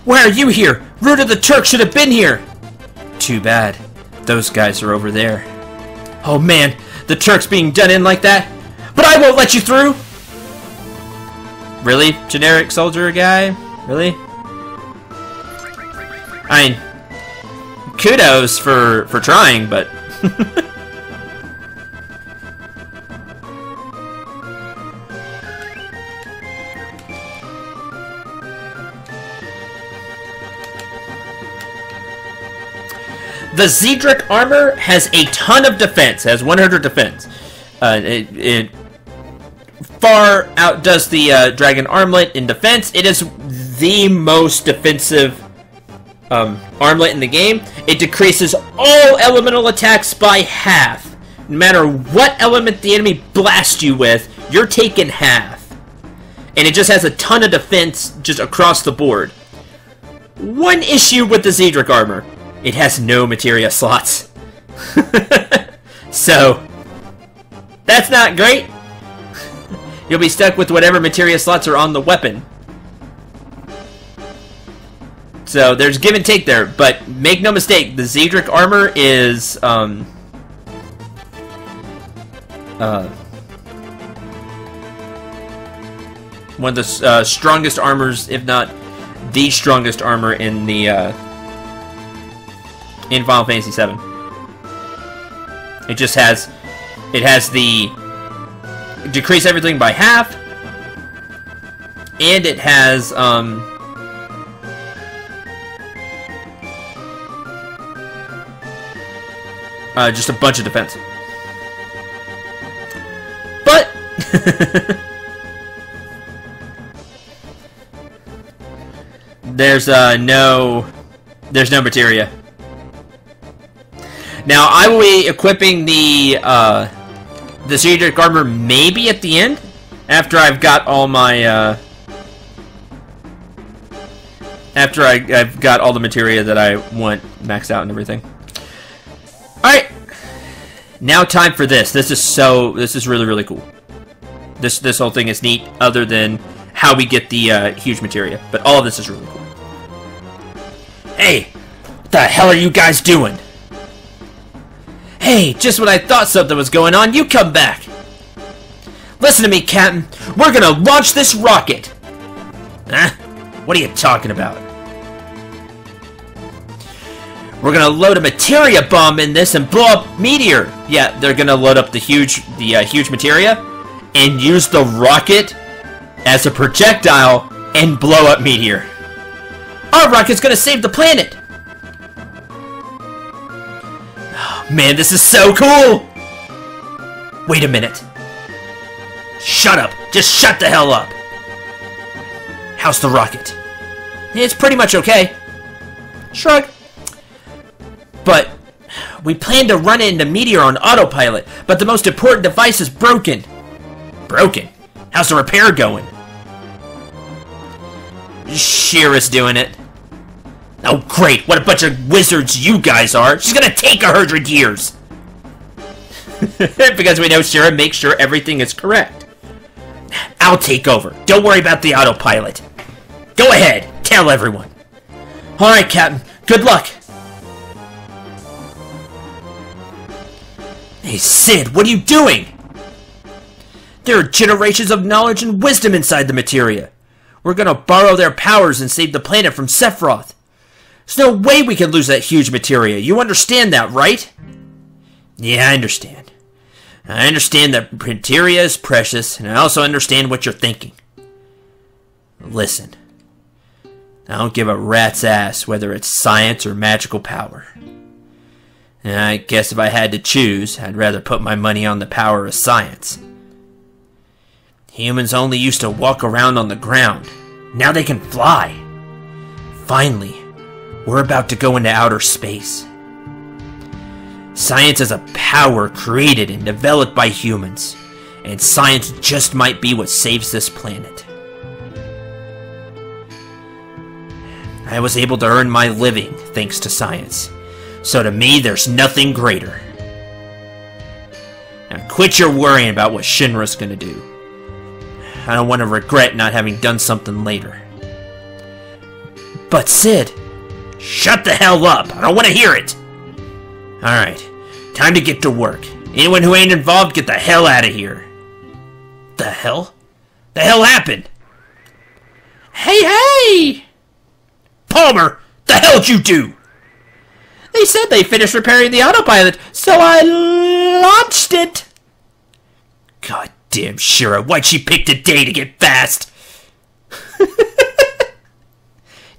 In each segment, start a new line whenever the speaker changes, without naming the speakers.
Why are you here? Root of the Turk should have been here! Too bad. Those guys are over there. Oh man, the Turk's being done in like that? But I won't let you through! Really? Generic soldier guy? Really? I mean, kudos for trying, but... The Cendril armor has a ton of defense. It has 100 defense. It far outdoes the Dragon Armlet in defense. It is the most defensive armlet in the game. It decreases all elemental attacks by half. No matter what element the enemy blasts you with, you're taking half. And it just has a ton of defense just across the board. One issue with the Cendril armor. It has no materia slots. So, that's not great. You'll be stuck with whatever materia slots are on the weapon. So, there's give and take there, but make no mistake, the Cendril armor is, one of the strongest armors, if not the strongest armor in the, in Final Fantasy VII. It just has... It has the... Decrease everything by half. And it has, just a bunch of defense. But... There's no materia. Now, I will be equipping the Cendril armor maybe at the end, after I've got all my, after I've got all the materia that I want maxed out and everything. Alright! Now time for this. This is really, really cool. This whole thing is neat, other than how we get the, huge materia. But all of this is really cool. Hey! What the hell are you guys doing? Hey, just when I thought something was going on, you come back! Listen to me, Captain. We're gonna launch this rocket! Huh? What are you talking about? We're gonna load a materia bomb in this and blow up Meteor! Yeah, they're gonna load up the huge materia and use the rocket as a projectile and blow up Meteor. Our rocket's gonna save the planet! Man, this is so cool! Wait a minute. Shut up! Just shut the hell up! How's the rocket? It's pretty much okay. Shrug. But we plan to run into Meteor on autopilot, but the most important device is broken. Broken? How's the repair going? Shira's doing it. Oh, great. What a bunch of wizards you guys are. She's gonna take 100 years. Because we know Shira makes sure everything is correct. I'll take over. Don't worry about the autopilot. Go ahead. Tell everyone. Alright, Captain. Good luck. Hey, Cid, what are you doing? There are generations of knowledge and wisdom inside the materia. We're gonna borrow their powers and save the planet from Sephiroth. There's no way we can lose that huge materia. You understand that, right? Yeah, I understand. I understand that materia is precious, and I also understand what you're thinking. Listen. I don't give a rat's ass whether it's science or magical power. And I guess if I had to choose, I'd rather put my money on the power of science. Humans only used to walk around on the ground. Now they can fly. Finally, we're about to go into outer space. Science is a power created and developed by humans, and science just might be what saves this planet. I was able to earn my living thanks to science, so to me there's nothing greater. Now quit your worrying about what Shinra's gonna do. I don't want to regret not having done something later. But Sid... Shut the hell up! I don't want to hear it! Alright, time to get to work. Anyone who ain't involved, get the hell out of here. The hell? The hell happened? Hey! Palmer! The hell'd you do? They said they finished repairing the autopilot, so I launched it. Goddamn Shira, why'd she pick the day to get fast?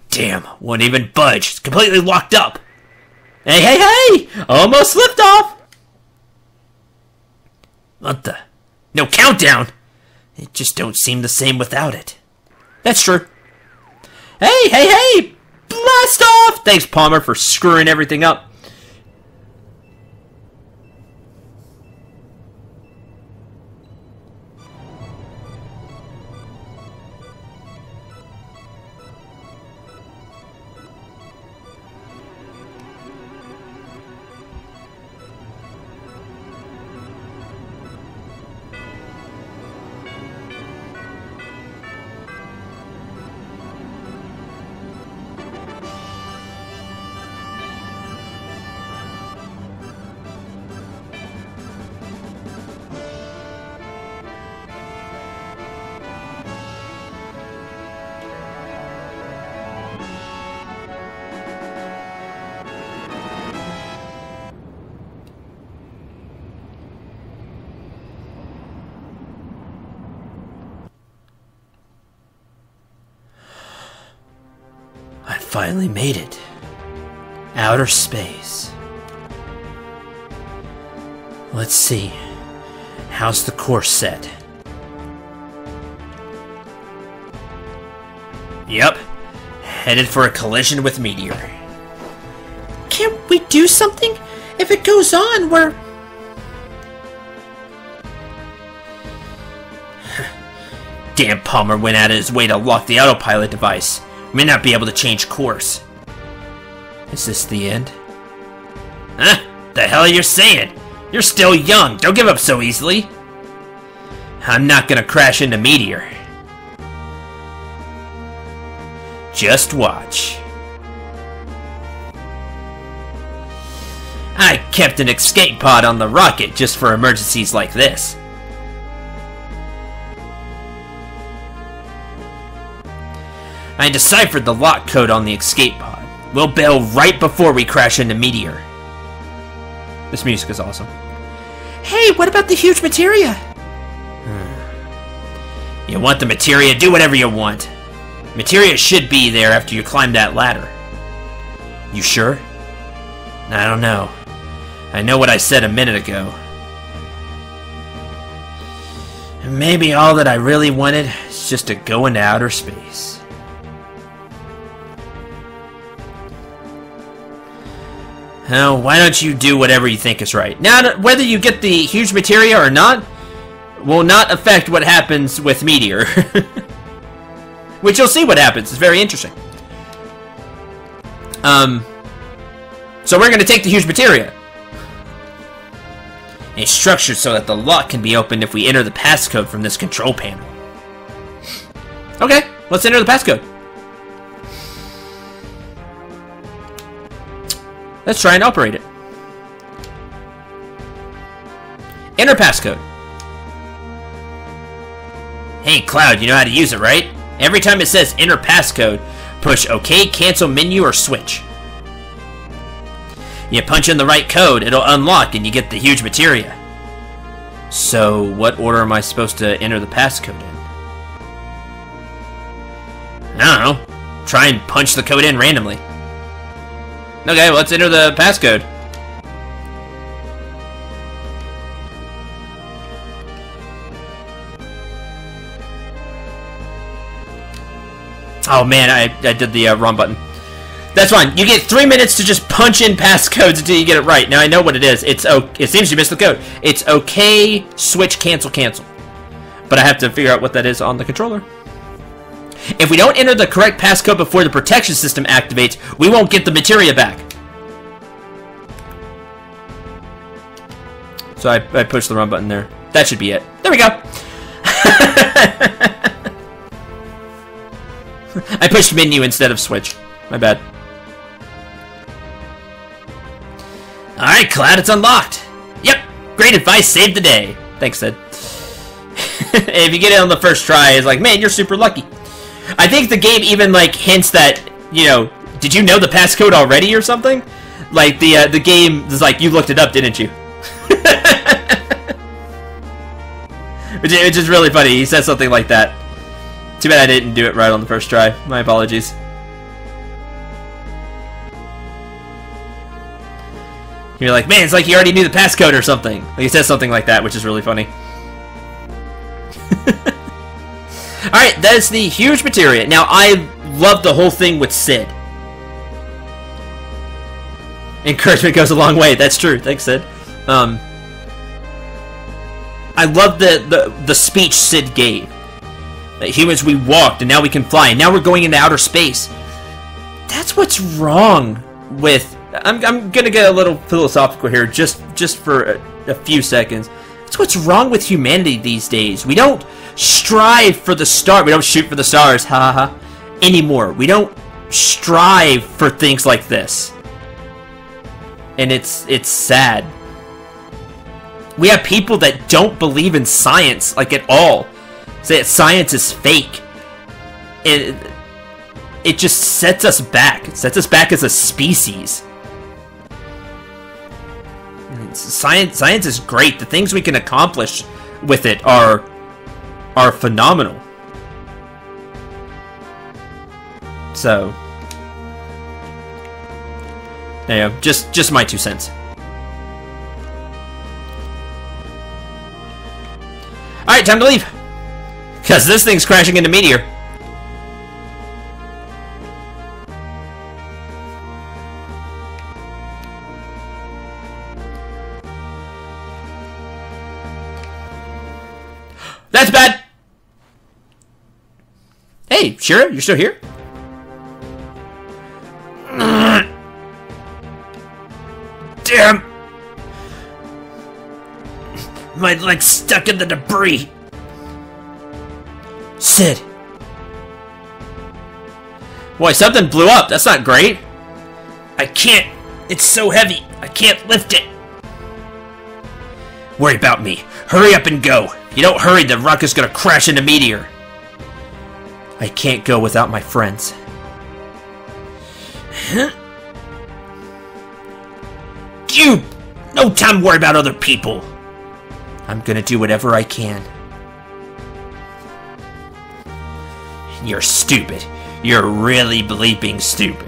Damn, won't even budge. It's completely locked up. Hey! Almost slipped off. What the? No countdown. It just don't seem the same without it. That's true. Hey! Blast off! Thanks, Palmer, for screwing everything up. I finally made it. Outer space. Let's see. How's the course set? Yep. Headed for a collision with meteor. Can't we do something? If it goes on, we're... Damn, Palmer went out of his way to lock the autopilot device. May not be able to change course. Is this the end? Huh? The hell are you saying? You're still young. Don't give up so easily. I'm not gonna crash into meteor. Just watch. I kept an escape pod on the rocket just for emergencies like this. I deciphered the lock code on the escape pod. We'll bail right before we crash into meteor. This music is awesome. Hey, what about the huge materia? You want the materia? Do whatever you want. Materia should be there after you climb that ladder. You sure? I don't know. I know what I said a minute ago. Maybe all that I really wanted is just to go into outer space. Now, why don't you do whatever you think is right? Now, whether you get the huge materia or not will not affect what happens with meteor. Which you'll see what happens. It's very interesting. So we're going to take the huge materia. It's structured so that the lock can be opened if we enter the passcode from this control panel. Okay, let's enter the passcode. Let's try and operate it. Enter passcode. Hey, Cloud, you know how to use it, right? Every time it says enter passcode, push OK, cancel menu, or switch. You punch in the right code, it'll unlock, and you get the huge materia. So, what order am I supposed to enter the passcode in? I don't know. Try and punch the code in randomly. Okay, well, let's enter the passcode. Oh man, I did the wrong button. That's fine. You get 3 minutes to just punch in passcodes until you get it right. Now I know what it is. It seems you missed the code. It's OK, switch, cancel, cancel. But I have to figure out what that is on the controller. If we don't enter the correct passcode before the protection system activates, we won't get the materia back. So I pushed the wrong button there. That should be it. There we go. I pushed menu instead of switch. My bad. Alright, Cloud, it's unlocked. Yep, great advice, saved the day. Thanks, Sid. If you get it on the first try, it's like, man, you're super lucky. I think the game even, like, hints that, you know, did you know the passcode already or something? Like, the game is like, you looked it up, didn't you? Which is really funny. He says something like that. Too bad I didn't do it right on the first try. My apologies. You're like, man, it's like you already knew the passcode or something. Like, he says something like that, which is really funny. Alright, that is the huge materia. Now, I love the whole thing with Sid. Encouragement goes a long way. That's true. Thanks, Sid. I love the speech Sid gave. That humans, we walked, and now we can fly, and now we're going into outer space. That's what's wrong with... I'm gonna get a little philosophical here, just for a few seconds. That's what's wrong with humanity these days. We don't strive for the star. We don't shoot for the stars, ha ha, anymore. We don't strive for things like this. And it's sad. We have people that don't believe in science, like, at all. Say that science is fake. It just sets us back. It sets us back as a species. Science is great. The things we can accomplish with it are phenomenal. So, there you go. Just my 2 cents. Alright, time to leave. Because this thing's crashing into meteor. That's bad! Hey, Shira, you're still here? Damn! My leg's stuck in the debris. Sid. Boy, something blew up. That's not great. I can't. It's so heavy. I can't lift it. Worry about me. Hurry up and go. If you don't hurry, the rock is gonna crash into meteor. I can't go without my friends. Huh? You! No time to worry about other people. I'm gonna do whatever I can. You're stupid. You're really bleeping stupid.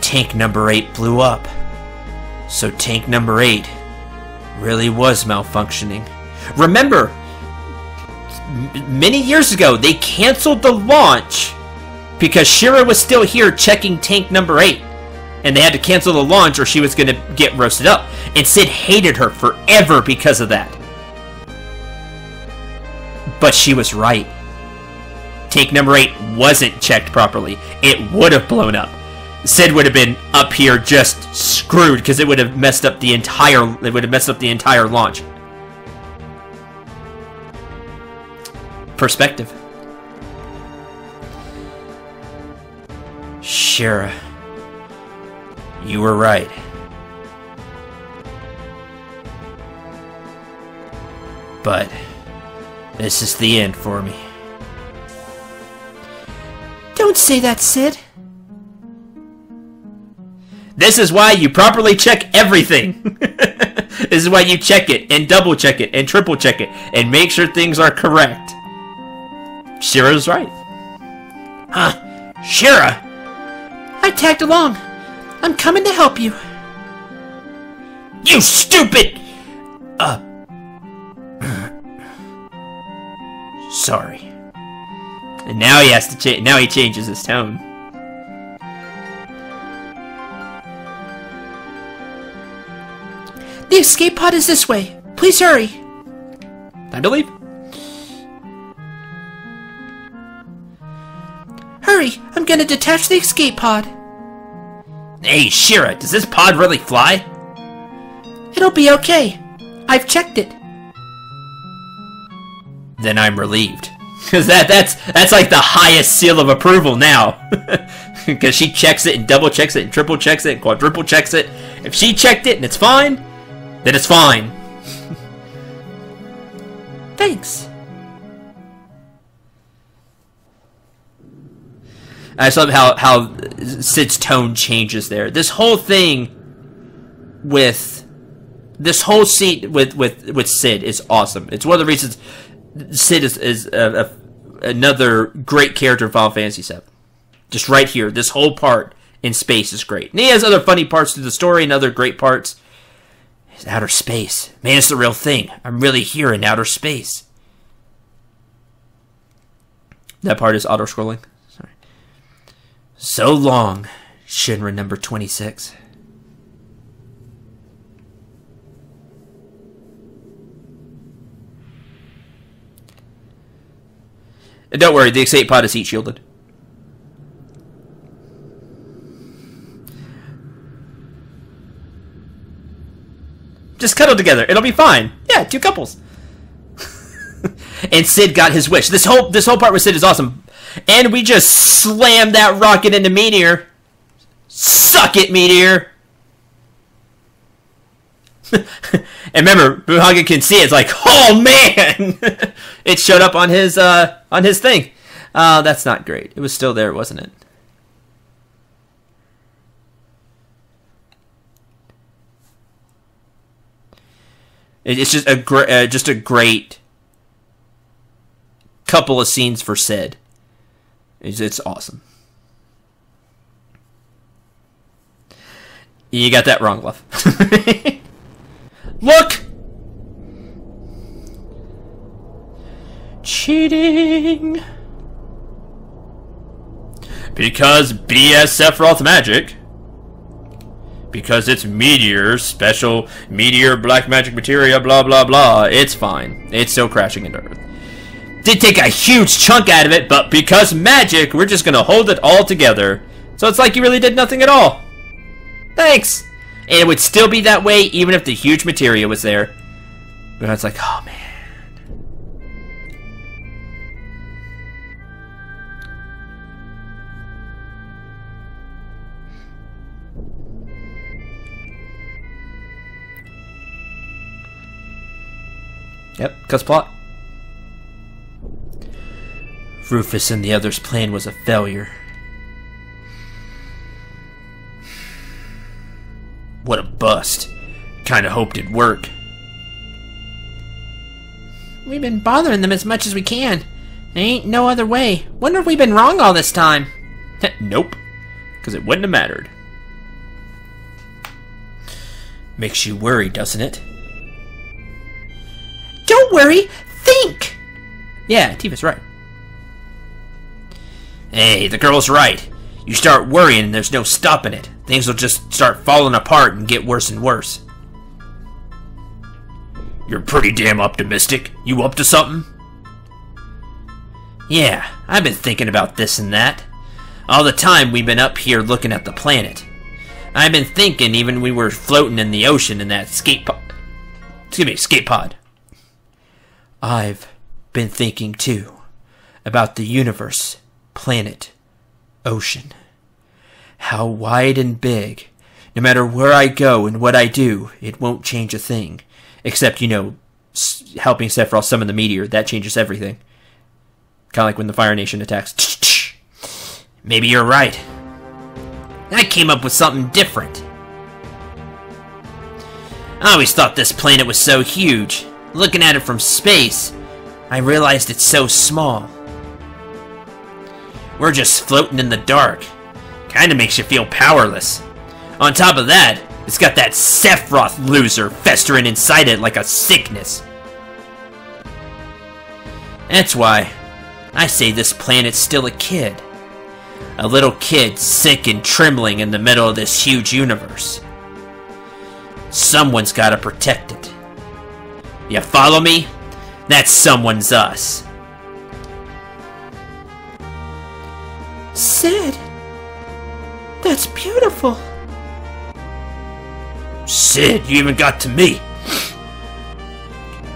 Tank number 8 blew up. So tank number 8 really was malfunctioning. Remember, many years ago, they canceled the launch because Shira was still here checking tank number 8. And they had to cancel the launch or she was going to get roasted up. And Sid hated her forever because of that. But she was right. Tank number 8 wasn't checked properly. It would have blown up. Sid would have been up here just screwed because it would have messed up the entire launch. Perspective. Shira, you were right. But this is the end for me. Don't say that, Sid. This is why you properly check everything. This is why you check it, and double check it, and triple check it, and make sure things are correct. Shira's right. Huh? Shira? I tagged along. I'm coming to help you. You stupid! Sorry. And now he has to change. Now he changes his tone. The escape pod is this way. Please hurry. Time to leave. Hurry! I'm gonna detach the escape pod. Hey, Shira, does this pod really fly? It'll be okay. I've checked it. then I'm relieved. Because that's like the highest seal of approval now. Because she checks it and double checks it and triple checks it and quadruple checks it. If she checked it and it's fine, then it's fine. Thanks. I just love how Cid's tone changes there. This whole thing with this whole scene with Cid is awesome. It's one of the reasons Cid is another great character in Final Fantasy VII. Just right here, this whole part in space is great. And he has other funny parts to the story and other great parts. It's outer space. Man, it's the real thing. I'm really here in outer space. That part is auto-scrolling. Sorry. So long, Shinra number 26. And don't worry, the escape pod is heat shielded. Just cuddle together. It'll be fine. Yeah, 2 couples. And Cid got his wish. This whole part with Cid is awesome. And we just slammed that rocket into Meteor. Suck it, Meteor. And remember, Buhaga can see it. It's like, oh man! It showed up on his thing. That's not great. It was still there, wasn't it? It's just a great couple of scenes for Cid. It's awesome. You got that wrong, love. Look! Cheating! Because BS Sephiroth magic. Because it's Meteor, special Meteor black magic materia, blah blah blah. It's fine. It's still crashing into Earth. Did take a huge chunk out of it, but because magic, we're just gonna hold it all together. So it's like you really did nothing at all. Thanks! And it would still be that way even if the huge materia was there. But I was like, oh man. Yep, cause plot. Rufus and the others' plan was a failure. What a bust. Kinda hoped it'd work. We've been bothering them as much as we can. There ain't no other way. Wonder if we've been wrong all this time. Nope. Because it wouldn't have mattered. Makes you worry, doesn't it? Don't worry, think! Yeah, Tifa's right. Hey, the girl's right. You start worrying and there's no stopping it. Things will just start falling apart and get worse and worse. You're pretty damn optimistic. You up to something? Yeah, I've been thinking about this and that. All the time we've been up here looking at the planet. I've been thinking even we were floating in the ocean in that escape pod. I've been thinking too about the universe, planet, ocean. How wide and big. No matter where I go and what I do, it won't change a thing. Except, you know, helping Sephiroth summon the meteor. That changes everything. Kind of like when the Fire Nation attacks. Maybe you're right. I came up with something different. I always thought this planet was so huge. Looking at it from space, I realized it's so small. We're just floating in the dark. Kinda makes you feel powerless. On top of that, it's got that Sephiroth loser festering inside it like a sickness. That's why I say this planet's still a kid. A little kid sick and trembling in the middle of this huge universe. Someone's gotta protect it. You follow me? That someone's us. Cid, that's beautiful. Cid, you even got to me.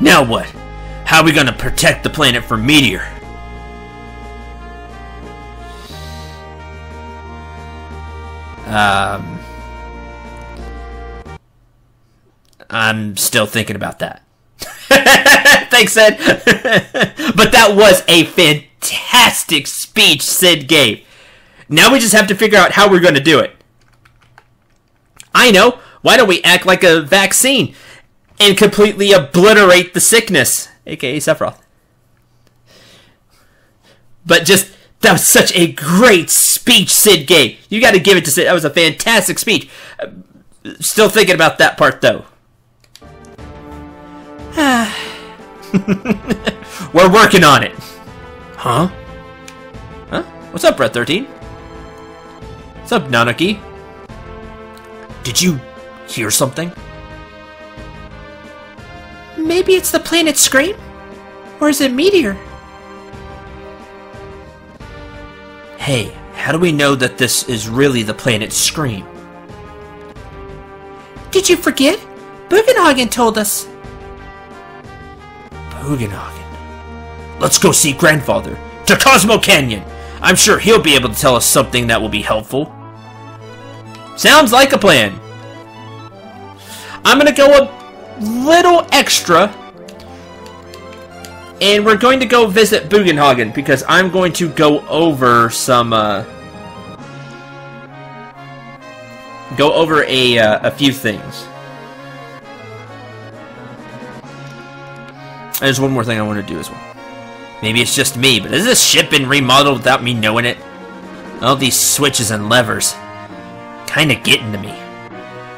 Now what? How are we gonna protect the planet from meteor? I'm still thinking about that. Thanks, Sid. But that was a fantastic speech Sid gave. Now we just have to figure out how we're going to do it. I know. Why don't we act like a vaccine and completely obliterate the sickness, aka Sephiroth? But just, that was such a great speech Sid gave. You got to give it to Sid. That was a fantastic speech. Still thinking about that part, though. We're working on it. Huh? Huh? What's up, Brett 13? What's up, Nanaki? Did you hear something? Maybe it's the planet scream? Or is it meteor? Hey, how do we know that this is really the planet scream? Did you forget? Bugenhagen told us. Bugenhagen. Let's go see Grandfather. To Cosmo Canyon. I'm sure he'll be able to tell us something that will be helpful. Sounds like a plan. I'm going to go a little extra. And we're going to go visit Bugenhagen because I'm going to go over some a few things. There's one more thing I want to do as well. Maybe it's just me, but has this ship been remodeled without me knowing it? All these switches and levers. Kinda getting to me.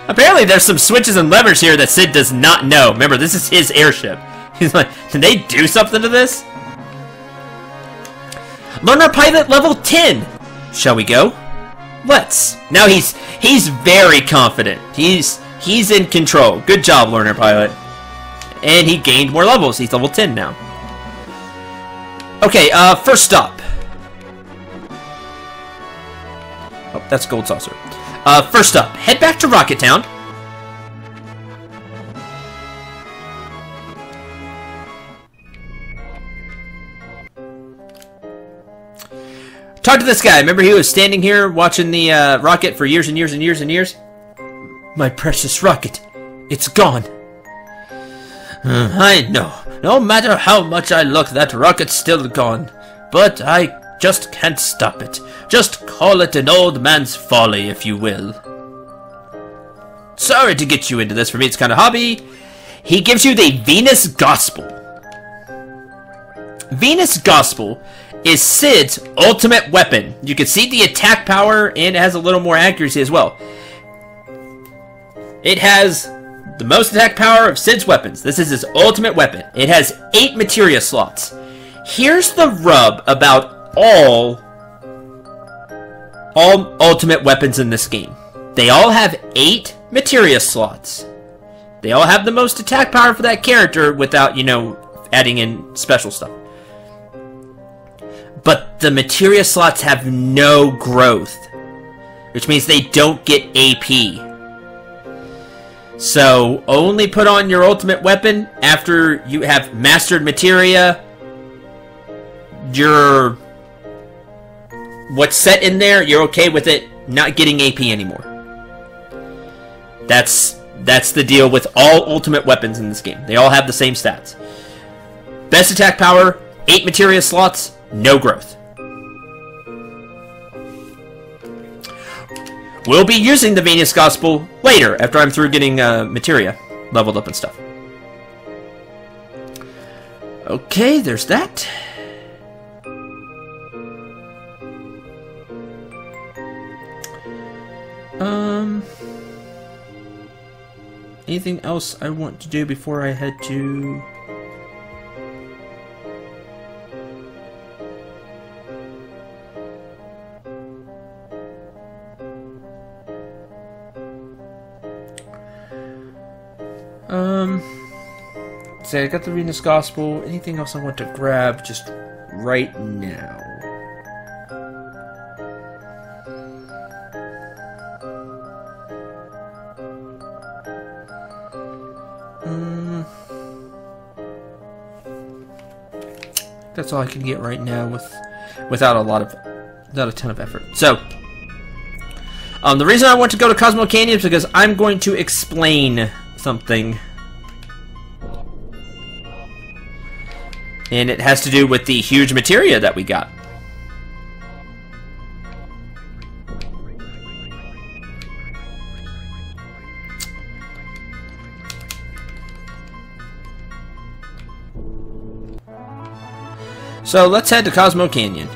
Apparently there's some switches and levers here that Sid does not know. Remember, this is his airship. He's like, did they do something to this? Learner pilot level 10. Shall we go? Let's. Now he's very confident. He's in control. Good job, learner pilot. And he gained more levels. He's level 10 now. Okay, first stop. Oh, that's Gold Saucer. First up, head back to Rocket Town. Talk to this guy. Remember he was standing here watching the rocket for years and years and years and years? My precious rocket. It's gone. I know. No matter how much I look, that rocket's still gone. But I just can't stop it. Just call it an old man's folly, if you will. Sorry to get you into this. For me, it's kind of hobby. He gives you the Venus Gospel. Venus Gospel is Sid's ultimate weapon. You can see the attack power, and it has a little more accuracy as well. It has the most attack power of Sid's weapons. This is his ultimate weapon. It has 8 materia slots. Here's the rub about all ultimate weapons in this game. They all have 8 materia slots. They all have the most attack power for that character without, you know, adding in special stuff. But the materia slots have no growth, which means they don't get AP. So, only put on your ultimate weapon after you have mastered materia. What's set in there, you're okay with it not getting AP anymore. That's the deal with all ultimate weapons in this game. They all have the same stats. Best attack power, 8 materia slots, no growth. We'll be using the Venus Gospel later, after I'm through getting materia leveled up and stuff. Okay, there's that. Anything else I want to do before I head to... Say I got the Venus Gospel. Anything else I want to grab just right now? that's all I can get right now without a ton of effort. So, the reason I want to go to Cosmo Canyon is because I'm going to explain something. And it has to do with the huge materia that we got. So let's head to Cosmo Canyon.